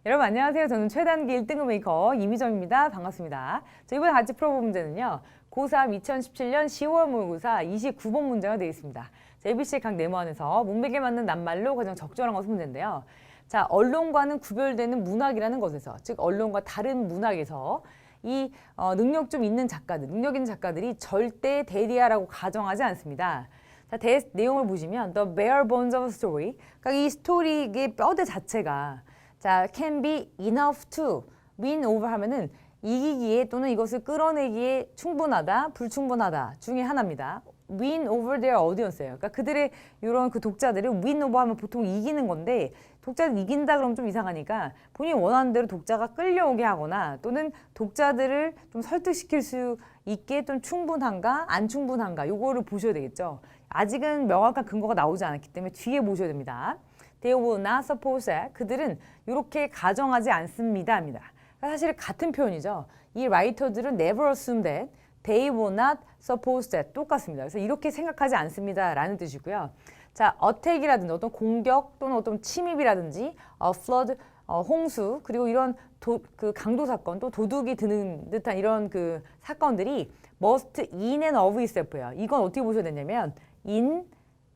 여러분 안녕하세요. 저는 최단기 1등급 메이커 이미정입니다. 반갑습니다. 자, 이번에 같이 풀어볼 문제는요. 고3 2017년 10월 모의고사 29번 문제가 되겠습니다. 자, ABC 각 네모안에서 문맥에 맞는 낱말로 가장 적절한 것은 문제인데요. 자, 언론과는 구별되는 문학이라는 것에서, 즉 언론과 다른 문학에서 이 능력 좀 있는 작가들, 능력 있는 작가들이 절대 대리아라고 가정하지 않습니다. 자, 내용을 보시면 The bare bones of a story, 그러니까 이 스토리의 뼈대 자체가 자, can be enough to win over 하면은 이기기에 또는 이것을 끌어내기에 충분하다, 불충분하다 중에 하나입니다. win over their audience예요. 그러니까 그들의 이런 그 독자들을 win over 하면 보통 이기는 건데 독자들 이긴다 그러면 좀 이상하니까 본인이 원하는 대로 독자가 끌려오게 하거나 또는 독자들을 좀 설득시킬 수 있게 좀 충분한가 안 충분한가 요거를 보셔야 되겠죠. 아직은 명확한 근거가 나오지 않았기 때문에 뒤에 보셔야 됩니다. They will not suppose that. 그들은 이렇게 가정하지 않습니다. 합니다. 사실 같은 표현이죠. 이 라이터들은 never assume that. They will not suppose that. 똑같습니다. 그래서 이렇게 생각하지 않습니다. 라는 뜻이고요. 자, attack이라든지 어떤 공격 또는 어떤 침입이라든지 flood, 홍수 그리고 이런 그 강도 사건 또 도둑이 드는 듯한 이런 그 사건들이 must in and of itself예요. 이건 어떻게 보셔야 되냐면 in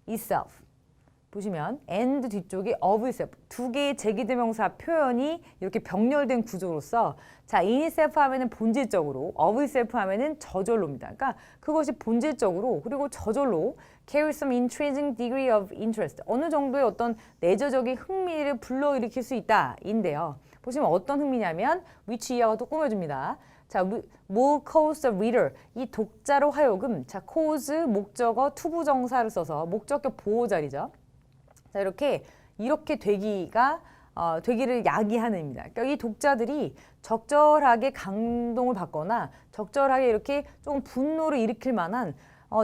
itself. 보시면 and 뒤쪽에 of itself 두 개의 제기대명사 표현이 이렇게 병렬된 구조로서 자 in itself 하면은 본질적으로 of itself 하면은 저절로입니다. 그러니까 그것이 본질적으로 그리고 저절로 carry some intrinsic degree of interest 어느 정도의 어떤 내재적인 흥미를 불러일으킬 수 있다 인데요. 보시면 어떤 흥미냐면 which 이하가 또 꾸며줍니다. 자, will cause the reader 이 독자로 하여금 자 cause 목적어 투부정사를 써서 목적격 보호자리죠. 자, 이렇게 되기를 야기하는 의미입니다. 그러니까 이 독자들이 적절하게 감동을 받거나 적절하게 이렇게 조금 분노를 일으킬 만한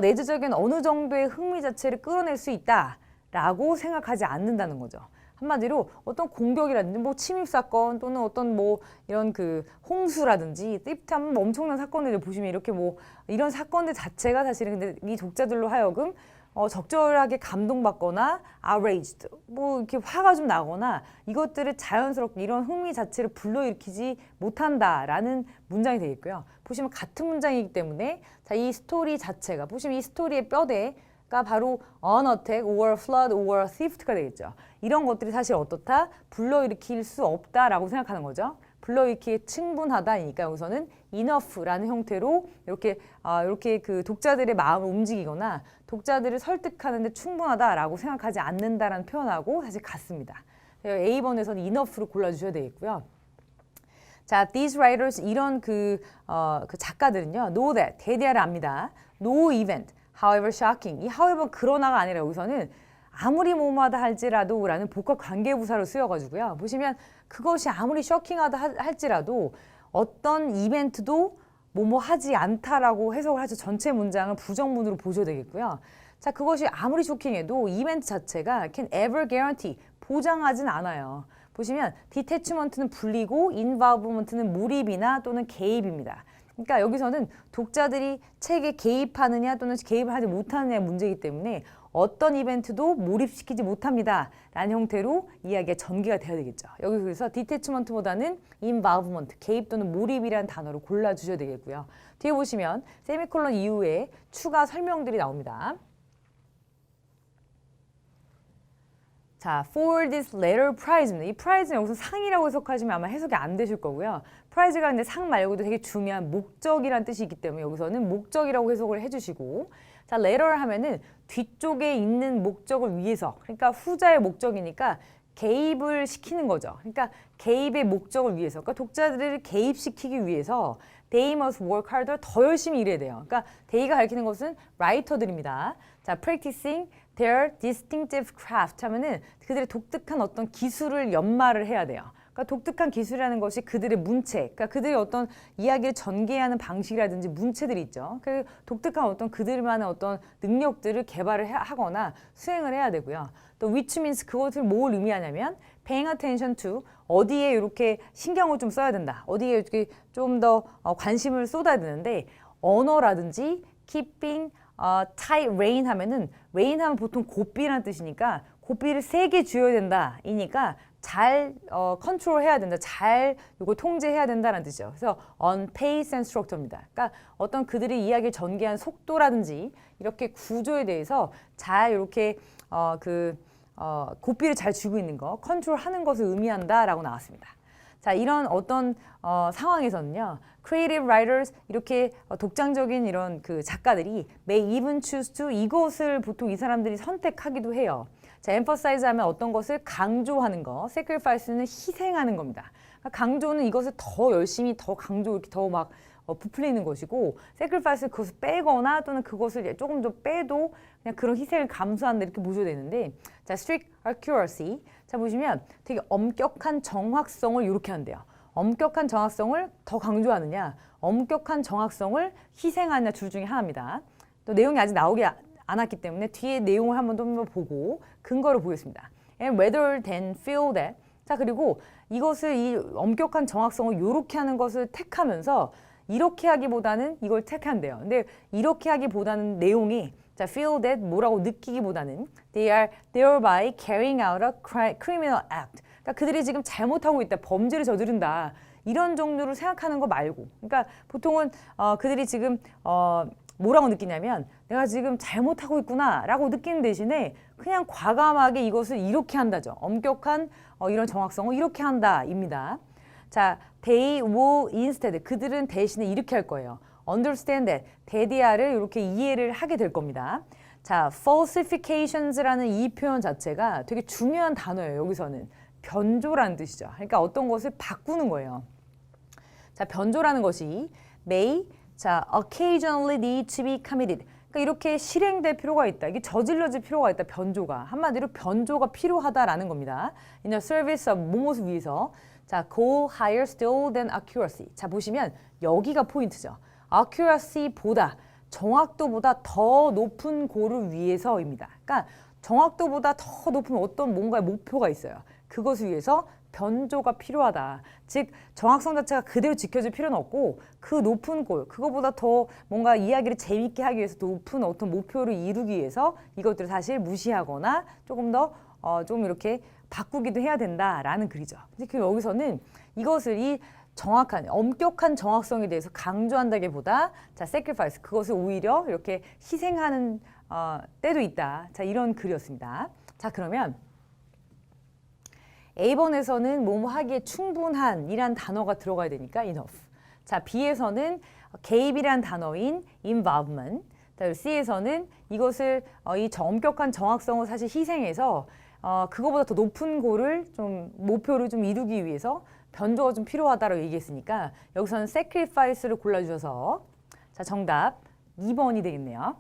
내재적인 어느 정도의 흥미 자체를 끌어낼 수 있다라고 생각하지 않는다는 거죠. 한마디로 어떤 공격이라든지 뭐 침입 사건 또는 어떤 뭐 이런 그 홍수라든지 참 엄청난 사건들을 보시면 이렇게 뭐 이런 사건들 자체가 사실은 근데 이 독자들로 하여금 적절하게 감동받거나 outraged 뭐 이렇게 화가 좀 나거나 이것들을 자연스럽게 이런 흥미 자체를 불러일으키지 못한다라는 문장이 되겠고요. 보시면 같은 문장이기 때문에 자, 이 스토리 자체가 보시면 이 스토리의 뼈대가 바로 an attack or flood or thift가 되겠죠. 이런 것들이 사실 어떻다? 불러일으킬 수 없다라고 생각하는 거죠. 불러일으키에 충분하다니까 여기서는 enough라는 형태로 이렇게 그 독자들의 마음을 움직이거나 독자들을 설득하는 데 충분하다라고 생각하지 않는다라는 표현하고 사실 같습니다. A번에서는 enough를 골라주셔야 되겠고요. 자, these writers 이런 그 작가들은요, know that 대대를 압니다. No event, however shocking. 이 however 그러나가 아니라 여기서는 아무리 뭐뭐하다 할지라도 라는 복합 관계부사를 쓰여가지고요. 보시면 그것이 아무리 쇼킹하다 할지라도 어떤 이벤트도 뭐뭐 하지 않다라고 해석을 하죠. 전체 문장을 부정문으로 보셔야 되겠고요. 자, 그것이 아무리 쇼킹해도 이벤트 자체가 can ever guarantee 보장하진 않아요. 보시면 detachment는 분리고 involvement는 몰입이나 또는 개입입니다. 그러니까 여기서는 독자들이 책에 개입하느냐 또는 개입을 하지 못하느냐의 문제이기 때문에 어떤 이벤트도 몰입시키지 못합니다. 라는 형태로 이야기가 전개가 돼야 되겠죠. 여기서 detachment보다는 involvement, 개입 또는 몰입이라는 단어를 골라주셔야 되겠고요. 뒤에 보시면 세미콜론 이후에 추가 설명들이 나옵니다. 자, for this letter prize입니다. 이 prize는 여기서 상이라고 해석하시면 아마 해석이 안 되실 거고요. prize가 근데 상 말고도 되게 중요한 목적이라는 뜻이 있기 때문에 여기서는 목적이라고 해석을 해주시고 자, letter 하면은 뒤쪽에 있는 목적을 위해서 그러니까 후자의 목적이니까 개입을 시키는 거죠. 그러니까 개입의 목적을 위해서 그러니까 독자들을 개입시키기 위해서 they must work harder 더 열심히 일해야 돼요. 그러니까 they가 가리키는 것은 라이터들입니다. 자, practicing their distinctive craft 하면은 그들의 독특한 어떤 기술을 연마를 해야 돼요. 그러니까 독특한 기술이라는 것이 그들의 문체, 그러니까 그들의 어떤 이야기를 전개하는 방식이라든지 문체들이 있죠. 그 독특한 어떤 그들만의 어떤 능력들을 개발을 하거나 수행을 해야 되고요. 또 which means 그것을 뭘 의미하냐면 paying attention to 어디에 이렇게 신경을 좀 써야 된다. 어디에 이렇게 좀 더 관심을 쏟아야 되는데 언어라든지 keeping tight rein 하면은 rein 하면 보통 고삐라는 뜻이니까 고삐를 세게 쥐어야 된다. 이니까 잘 컨트롤해야 된다, 잘 이거 통제해야 된다는 뜻이죠. 그래서 on pace and structure입니다. 그러니까 어떤 그들이 이야기를 전개한 속도라든지 이렇게 구조에 대해서 잘 이렇게 고삐를 잘 쥐고 있는 거, 컨트롤하는 것을 의미한다라고 나왔습니다. 자, 이런 어떤 상황에서는요, creative writers 이렇게 독창적인 이런 그 작가들이 may even choose to 이것을 보통 이 사람들이 선택하기도 해요. 자, emphasize 하면 어떤 것을 강조하는 거, sacrifice는 희생하는 겁니다. 그러니까 강조는 이것을 더 열심히, 더 강조, 이렇게 더 막 부풀리는 것이고, sacrifice는 그것을 빼거나 또는 그것을 조금 더 빼도 그냥 그런 희생을 감수한다 이렇게 보셔야 되는데, 자, strict accuracy. 자, 보시면 되게 엄격한 정확성을 이렇게 한대요. 엄격한 정확성을 더 강조하느냐, 엄격한 정확성을 희생하느냐 둘 중에 하나입니다. 또 내용이 아직 나오기 않았기 때문에 뒤에 내용을 한번 더 보고 근거를 보겠습니다. And rather than feel that. 자, 그리고 이것을 이 엄격한 정확성을 이렇게 하는 것을 택하면서 이렇게 하기보다는 이걸 택한대요. 근데 이렇게 하기보다는 내용이 자, feel that 뭐라고 느끼기보다는 they are thereby carrying out a criminal act. 그러니까 그들이 지금 잘못하고 있다, 범죄를 저지른다. 이런 종류로 생각하는 거 말고. 그러니까 보통은 그들이 지금 뭐라고 느끼냐면 내가 지금 잘못하고 있구나 라고 느끼는 대신에 그냥 과감하게 이것을 이렇게 한다죠. 엄격한 이런 정확성을 이렇게 한다 입니다. 자, they will instead. 그들은 대신에 이렇게 할 거예요. understand that. 대디아를 이렇게 이해를 하게 될 겁니다. 자, falsifications라는 이 표현 자체가 되게 중요한 단어예요. 여기서는 변조라는 뜻이죠. 그러니까 어떤 것을 바꾸는 거예요. 자, 변조라는 것이 may, 자, occasionally need to be committed. 그러니까 이렇게 실행될 필요가 있다. 이게 저질러질 필요가 있다. 변조가. 한마디로 변조가 필요하다라는 겁니다. In the service of 무엇을 위해서. 자, go higher still than accuracy. 자, 보시면 여기가 포인트죠. accuracy보다, 정확도보다 더 높은 고를 위해서입니다. 그러니까 정확도보다 더 높은 어떤 뭔가의 목표가 있어요. 그것을 위해서 변조가 필요하다. 즉 정확성 자체가 그대로 지켜질 필요는 없고 그 높은 골, 그거보다 더 뭔가 이야기를 재밌게 하기 위해서 높은 어떤 목표를 이루기 위해서 이것들을 사실 무시하거나 조금 더 좀 이렇게 바꾸기도 해야 된다라는 글이죠. 근데 여기서는 이것을 이 정확한, 엄격한 정확성에 대해서 강조한다기보다 자, sacrifice, 그것을 오히려 이렇게 희생하는 때도 있다. 자, 이런 글이었습니다. 자, 그러면 A번에서는 뭐뭐 하기에 충분한 이란 단어가 들어가야 되니까 enough. 자, B에서는 개입이란 단어인 involvement. C에서는 이것을 이 엄격한 정확성을 사실 희생해서 그거보다 더 높은 고를 좀 목표를 좀 이루기 위해서 변조가 좀 필요하다라고 얘기했으니까 여기서는 sacrifice를 골라주셔서 자, 정답 2번이 되겠네요.